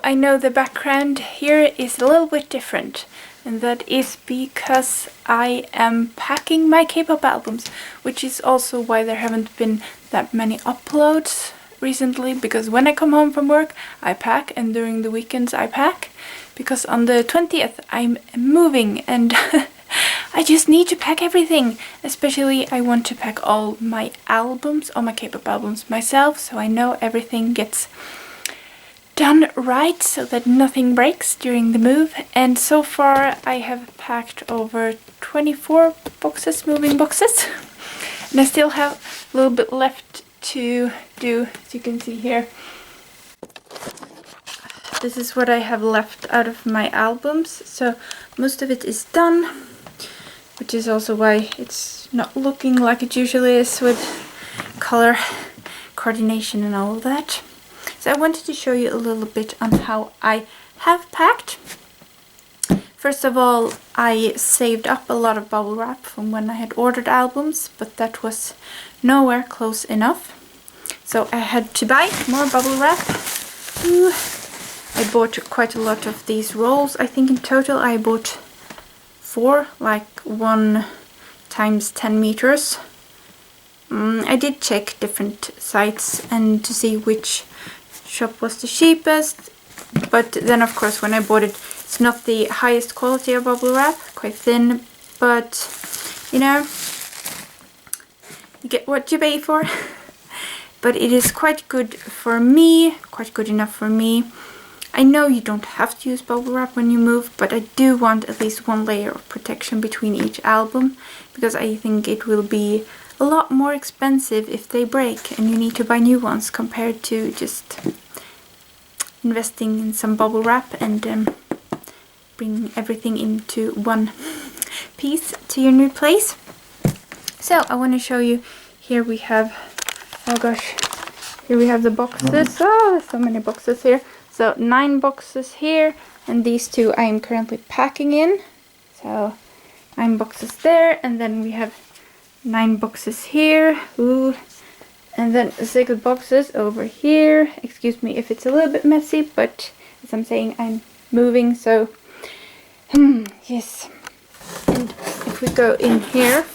I know the background here is a little bit different, and that is because I am packing my K-pop albums, which is also why there haven't been that many uploads recently, because when I come home from work I pack, and during the weekends I pack, because on the 20th I'm moving and I just need to pack everything. Especially I want to pack all my albums, all my K-pop albums myself, so I know everything gets done right so that nothing breaks during the move. And so far I have packed over 24 boxes, moving boxes, and I still have a little bit left to do. As you can see here, this is what I have left out of my albums, so most of it is done, which is also why it's not looking like it usually is with color coordination and all of that. So I wanted to show you a little bit on how I have packed. First of all, I saved up a lot of bubble wrap from when I had ordered albums, but that was nowhere close enough. So I had to buy more bubble wrap. Ooh. I bought quite a lot of these rolls. I think in total I bought 4, like 1 times 10 meters. I did check different sites and to see which shop was the cheapest, but then of course when I bought it, it's not the highest quality of bubble wrap, quite thin, but you know, you get what you pay for. But it is quite good for me, quite good enough for me. I know you don't have to use bubble wrap when you move, but I do want at least 1 layer of protection between each album, because I think it will be a lot more expensive if they break and you need to buy new ones, compared to just investing in some bubble wrap and bring everything into one piece to your new place. So I want to show you, here we have, oh gosh, here we have the boxes. Oh, there's so many boxes here. So 9 boxes here, and these 2 I am currently packing in. So 9 boxes there, and then we have 9 boxes here. Ooh. And then 6 boxes over here. Excuse me if it's a little bit messy, but as I'm saying, I'm moving, so yes. And if we go in here,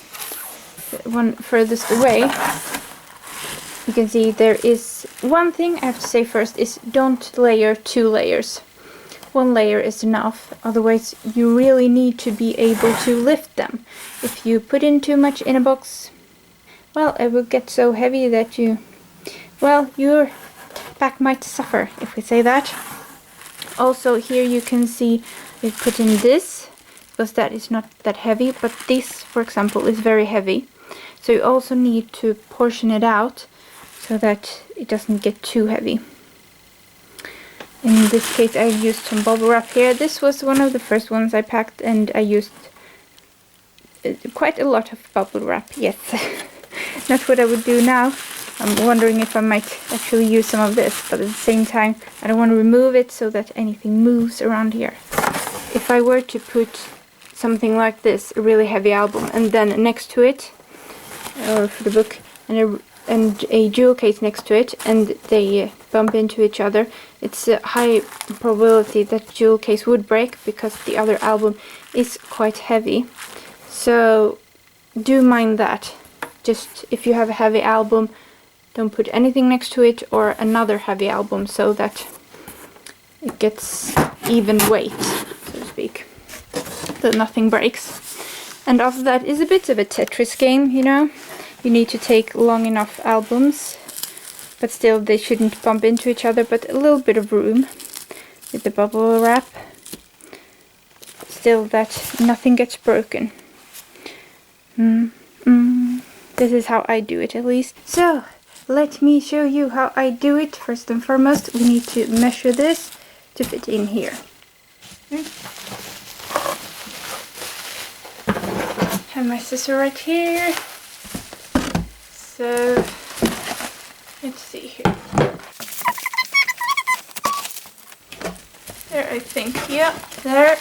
the one furthest away, you can see there is one thing I have to say first is don't layer 2 layers. 1 layer is enough, otherwise you really need to be able to lift them. If you put in too much in a box, well, it will get so heavy that your back might suffer, if we say that. Also here you can see we put in this, because that is not that heavy, but this, for example, is very heavy. So you also need to portion it out so that it doesn't get too heavy. In this case I used some bubble wrap here. This was one of the first ones I packed, and I used quite a lot of bubble wrap, yes. Not what I would do now. I'm wondering if I might actually use some of this, but at the same time I don't want to remove it so that anything moves around here. If I were to put something like this, a really heavy album, and then next to it, or for the book, and a jewel case next to it, and they bump into each other, it's a high probability that jewel case would break, because the other album is quite heavy. So do mind that. Just if you have a heavy album, don't put anything next to it or another heavy album, so that it gets even weight, so to speak, so nothing breaks. And after that is a bit of a Tetris game, you know. You need to take long enough albums, but still they shouldn't bump into each other, but a little bit of room with the bubble wrap, still that nothing gets broken. This is how I do it, at least. So let me show you how I do it. First and foremost, we need to measure this to fit in here. Have my scissor right here. So let's see here. There, I think. Yeah, there.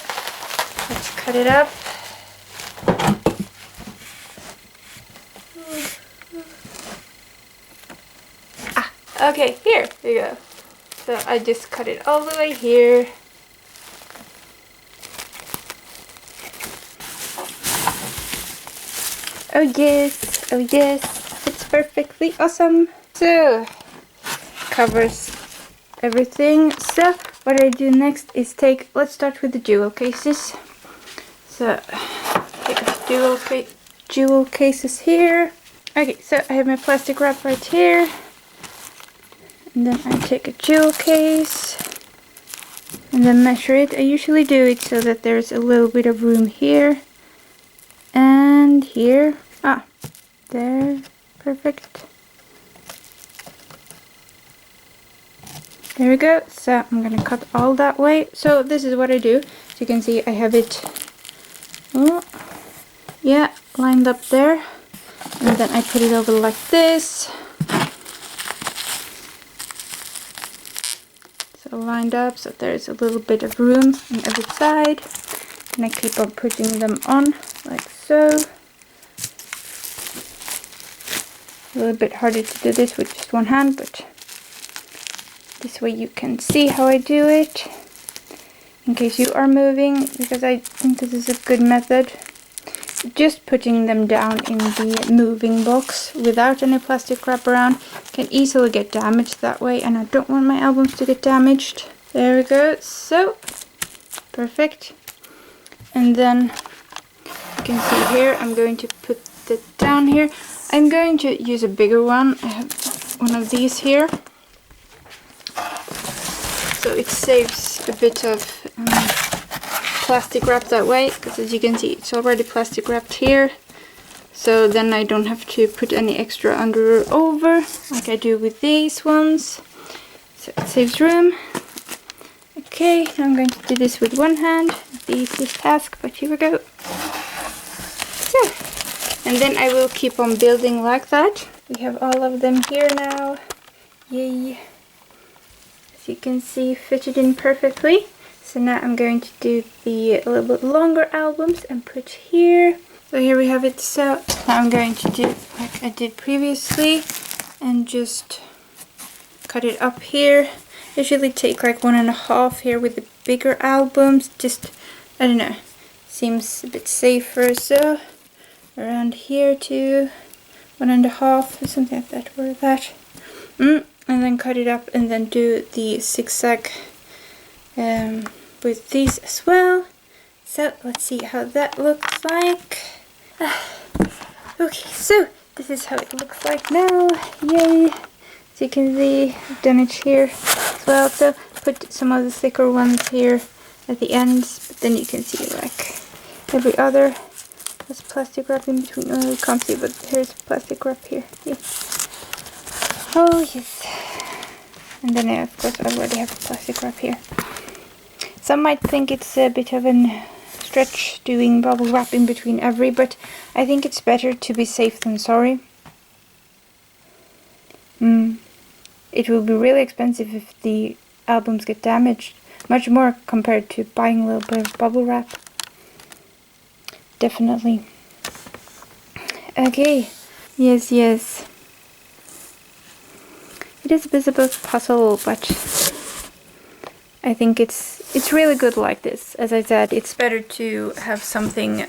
Let's cut it up. Okay, here we go. So I just cut it all the way here. Oh yes, oh yes, it's perfectly awesome. So, covers everything. So, what I do next is let's start with the jewel cases. So, take the jewel cases here. Okay, so I have my plastic wrap right here. And then I take a jewel case and then measure it. I usually do it so that there's a little bit of room here and here. Ah, there, perfect. There we go. So I'm gonna cut all that way. So this is what I do. As you can see, I have it, oh, yeah, lined up there. And then I put it over like this. So lined up so there's a little bit of room on every side. And I keep on putting them on like so. A little bit harder to do this with just one hand, but this way you can see how I do it in case you are moving, because I think this is a good method. Just putting them down in the moving box without any plastic wrap around can easily get damaged that way, and I don't want my albums to get damaged. There we go. So perfect. And then you can see here I'm going to put it down here. I'm going to use a bigger one. I have one of these here, so it saves a bit of plastic wrap that way, because as you can see it's already plastic wrapped here, so then I don't have to put any extra under or over like I do with these ones, so it saves room. Okay, now I'm going to do this with one hand, the easiest task, but here we go. So, and then I will keep on building like that. We have all of them here now. Yay! As you can see, fitted in perfectly. So now I'm going to do the a little bit longer albums and put here. So here we have it. So now I'm going to do like I did previously and just cut it up here. Usually take like 1.5 here with the bigger albums. Just, I don't know, seems a bit safer. So around here too, 1.5 or something like that, or that. And then cut it up and then do the zigzag with these as well. So let's see how that looks like. Okay, so this is how it looks like now. Yay! As you can see, I've done it here as well. So put some of the thicker ones here at the ends, but then you can see like every other. There's plastic wrap in between. Oh, you can't see, but here's plastic wrap here. Yeah. Oh yes. And then I of course already have plastic wrap here. Some might think it's a bit of a stretch doing bubble wrap in between every, but I think it's better to be safe than sorry. It will be really expensive if the albums get damaged, much more compared to buying a little bit of bubble wrap. Definitely. Okay. Yes, yes. It is a bit of a puzzle, but I think it's really good like this. As I said, it's better to have something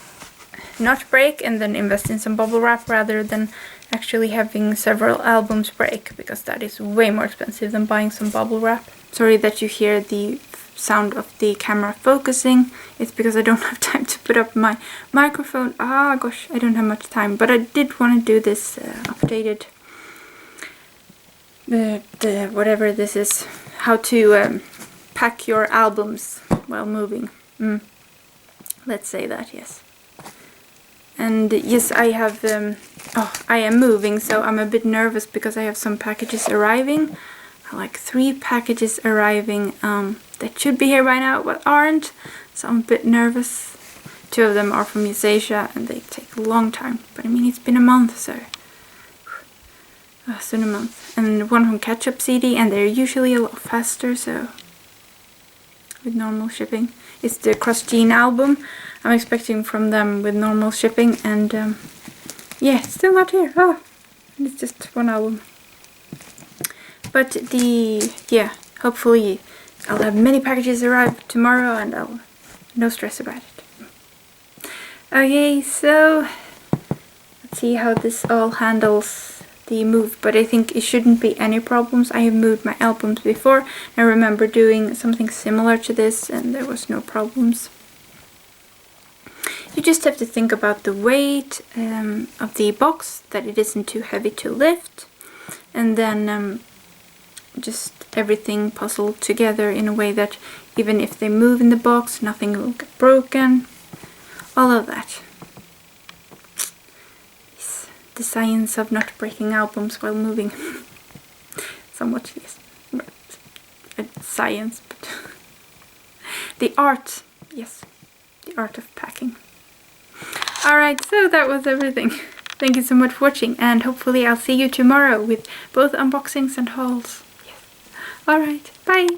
not break and then invest in some bubble wrap rather than actually having several albums break, because that is way more expensive than buying some bubble wrap. Sorry that you hear the sound of the camera focusing. It's because I don't have time to put up my microphone. Ah, gosh, I don't have much time, but I did want to do this updated whatever this is, how to pack your albums while moving. Let's say that, yes. And yes, I have I am moving, so I'm a bit nervous because I have some packages arriving, like 3 packages arriving that should be here by now but aren't, so I'm a bit nervous. 2 of them are from East Asia and they take a long time, but I mean it's been a month, so soon a month. And one from Ketchup CD, and they're usually a lot faster, so with normal shipping. It's the Cross Jean album I'm expecting from them with normal shipping, and yeah, still not here. Oh, it's just one album. But hopefully I'll have many packages arrive tomorrow and I'll no stress about it. Okay, so let's see how this all handles the move, but I think it shouldn't be any problems. I have moved my albums before. I remember doing something similar to this and there was no problems. You just have to think about the weight of the box, that it isn't too heavy to lift, and then just everything puzzled together in a way that even if they move in the box, nothing will get broken. All of that. It's the science of not breaking albums while moving. Somewhat, yes. Science, but the art, yes. The art of packing. Alright, so that was everything. Thank you so much for watching, and hopefully I'll see you tomorrow with both unboxings and hauls. Yes. Alright, bye!